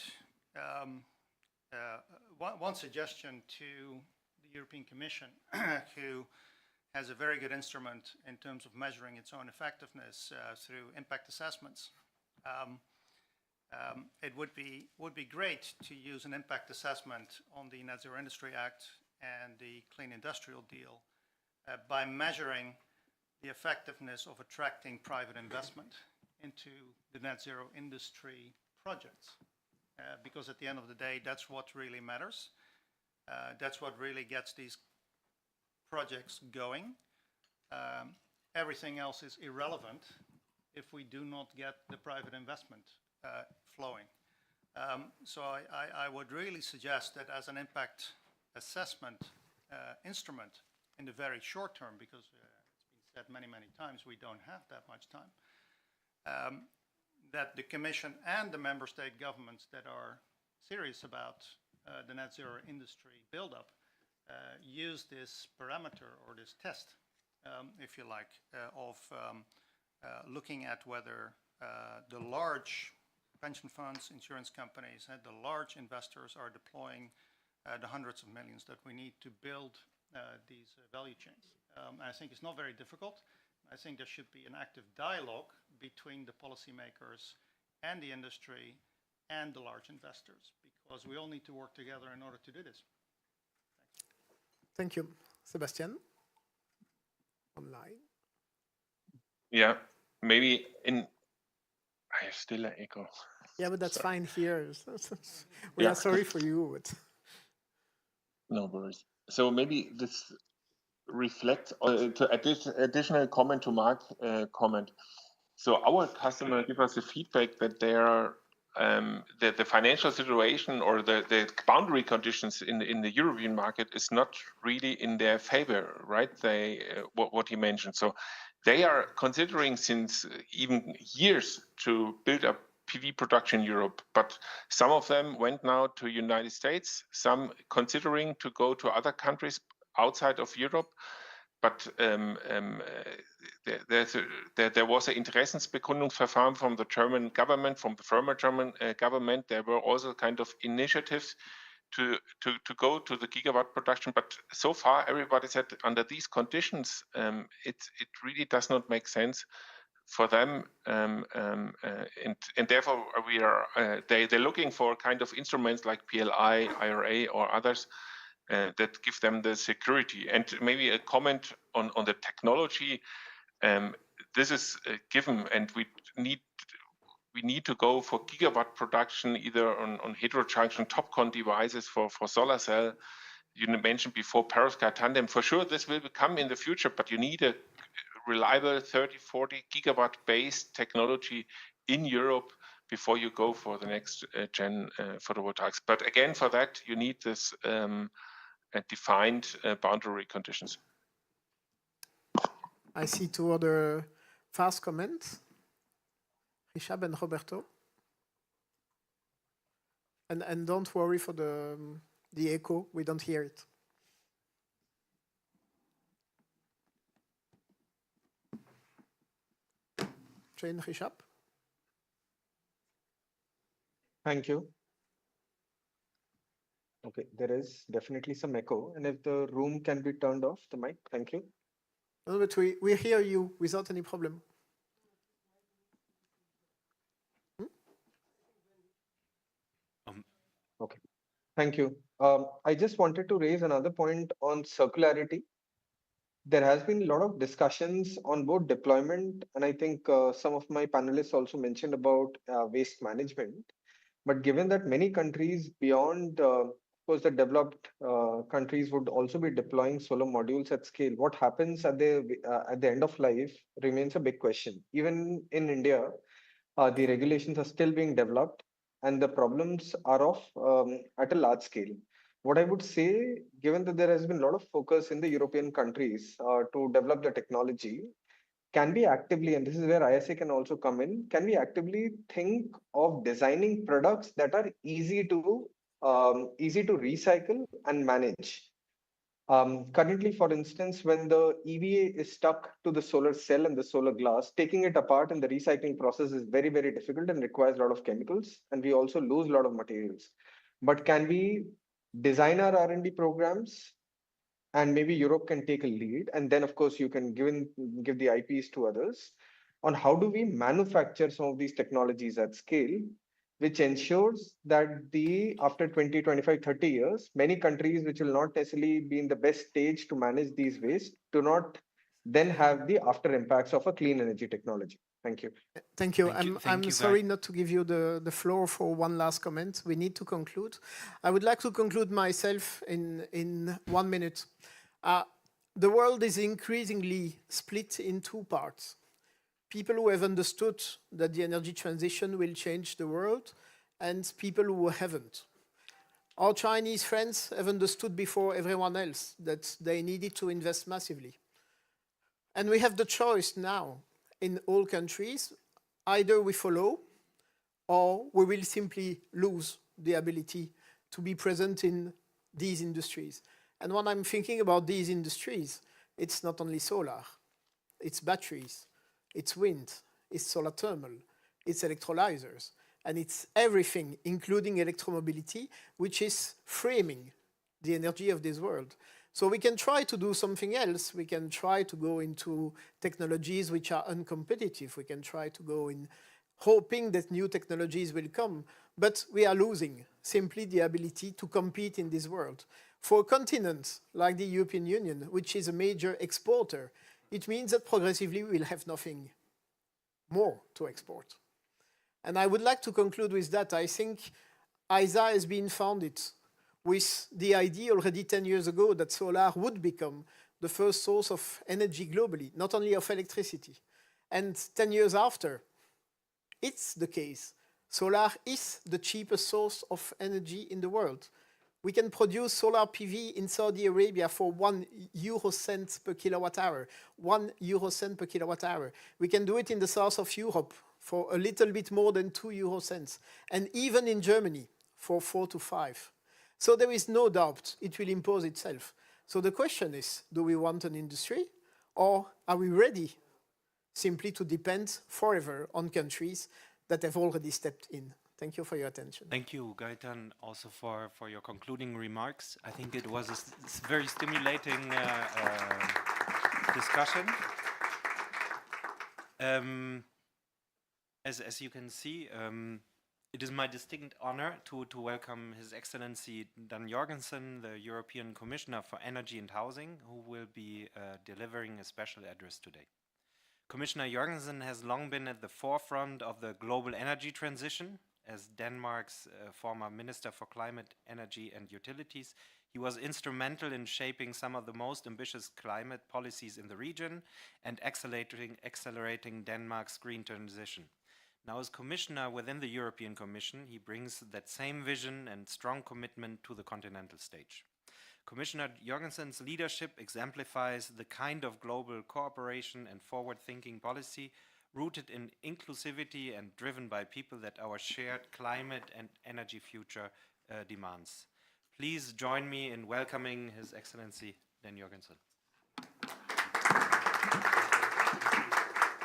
one suggestion to the European Commission, who has a very good instrument in terms of measuring its own effectiveness through impact assessments, it would be great to use an impact assessment on the Net Zero Industry Act and the Clean Industrial Deal by measuring the effectiveness of attracting private investment into the net zero industry projects. Because at the end of the day, that's what really matters. That's what really gets these projects going. Everything else is irrelevant if we do not get the private investment flowing. So I would really suggest that as an impact assessment instrument in the very short term, because it's been said many, many times, we don't have that much time, that the Commission and the member state governments that are serious about the net zero industry buildup use this parameter or this test, if you like, of looking at whether the large pension funds, insurance companies, and the large investors are deploying the hundreds of millions that we need to build these value chains. I think it's not very difficult. I think there should be an active dialogue between the policymakers and the industry and the large investors, because we all need to work together in order to do this. Thank you. Sebastian? Online. Yeah, maybe I have still an echo. Yeah, but that's fine here. We are sorry for you. But no worries. So maybe this reflect to additional comment to Mark comment. So our customer give us the feedback that they are the financial situation or the boundary conditions in the European market is not really in their favor, right? They what he mentioned. So they are considering since even years to build up PV production in Europe, but some of them went now to United States, some considering to go to other countries outside of Europe. But there was an Interessensbekundungsverfahren from the German government, from the former German government. There were also kind of initiatives to go to the gigawatt production. But so far, everybody said under these conditions, it really does not make sense for them, and therefore we are they're looking for kind of instruments like PLI, IRA, or others that give them the security. And maybe a comment on the technology. This is given, and we need to go for gigawatt production either on heterojunction TOPCon devices for solar cell. You mentioned before perovskite tandem. For sure, this will become in the future, but you need a reliable 30, 40 gigawatt based technology in Europe before you go for the next gen photovoltaics. But again, for that, you need this defined boundary conditions. I see two other fast comments, Richard and Roberto. And don't worry for the echo, we don't hear it. Jane, Richard. Thank you. Okay, there is definitely some echo, and if the room can be turned off, the mic, thank you. No, but we hear you without any problem. Okay, thank you. I just wanted to raise another point on circularity. There has been a lot of discussions on both deployment, and I think some of my panelists also mentioned about waste management. But given that many countries beyond, of course, the developed countries would also be deploying solar modules at scale, what happens at the end of life remains a big question. Even in India, the regulations are still being developed, and the problems are at a large scale. What I would say, given that there has been a lot of focus in the European countries to develop the technology, can we actively, and this is where ISA can also come in, can we actively think of designing products that are easy to recycle and manage? Currently, for instance, when the EVA is stuck to the solar cell and the solar glass, taking it apart in the recycling process is very, very difficult and requires a lot of chemicals, and we also lose a lot of materials. But can we design our R&D programs, and maybe Europe can take a lead, and then of course you can give the IPs to others on how do we manufacture some of these technologies at scale, which ensures that after 20, 25, 30 years, many countries which will not necessarily be in the best stage to manage these waste do not then have the after impacts of a clean energy technology. Thank you. Thank you. I'm sorry not to give you the floor for one last comment. We need to conclude. I would like to conclude myself in 1 minute. The world is increasingly split in two parts. People who have understood that the energy transition will change the world, and people who haven't. Our Chinese friends have understood before everyone else that they needed to invest massively. And we have the choice now in all countries. Either we follow, or we will simply lose the ability to be present in these industries. And when I'm thinking about these industries, it's not only solar, it's batteries, it's wind, it's solar thermal, it's electrolyzers, and it's everything, including electromobility, which is framing the energy of this world. So we can try to do something else. We can try to go into technologies which are uncompetitive. We can try to go in hoping that new technologies will come, but we are losing simply the ability to compete in this world. For a continent like the European Union, which is a major exporter, it means that progressively we will have nothing more to export. And I would like to conclude with that. I think ISA has been founded with the idea already 10 years ago that solar would become the first source of energy globally, not only of electricity. And 10 years after, it's the case. Solar is the cheapest source of energy in the world. We can produce solar PV in Saudi Arabia for 1 euro cent per kilowatt hour, 1 euro cent per kilowatt hour. We can do it in the south of Europe for a little bit more than 2 euro cents, and even in Germany for 4 to 5. So there is no doubt it will impose itself. So the question is, do we want an industry, or are we ready simply to depend forever on countries that have already stepped in? Thank you for your attention. Thank you, Gaetan, also for your concluding remarks. I think it was a very stimulating discussion. As you can see, it is my distinct honor to welcome His Excellency Dan Jorgensen, the European Commissioner for Energy and Housing, who will be delivering a special address today. Commissioner Jorgensen has long been at the forefront of the global energy transition. As Denmark's former Minister for Climate, Energy and Utilities, he was instrumental in shaping some of the most ambitious climate policies in the region and accelerating Denmark's green transition. Now, as Commissioner within the European Commission, he brings that same vision and strong commitment to the continental stage. Commissioner Jorgensen's leadership exemplifies the kind of global cooperation and forward-thinking policy rooted in inclusivity and driven by people that our shared climate and energy future demands. Please join me in welcoming His Excellency Dan Jorgensen.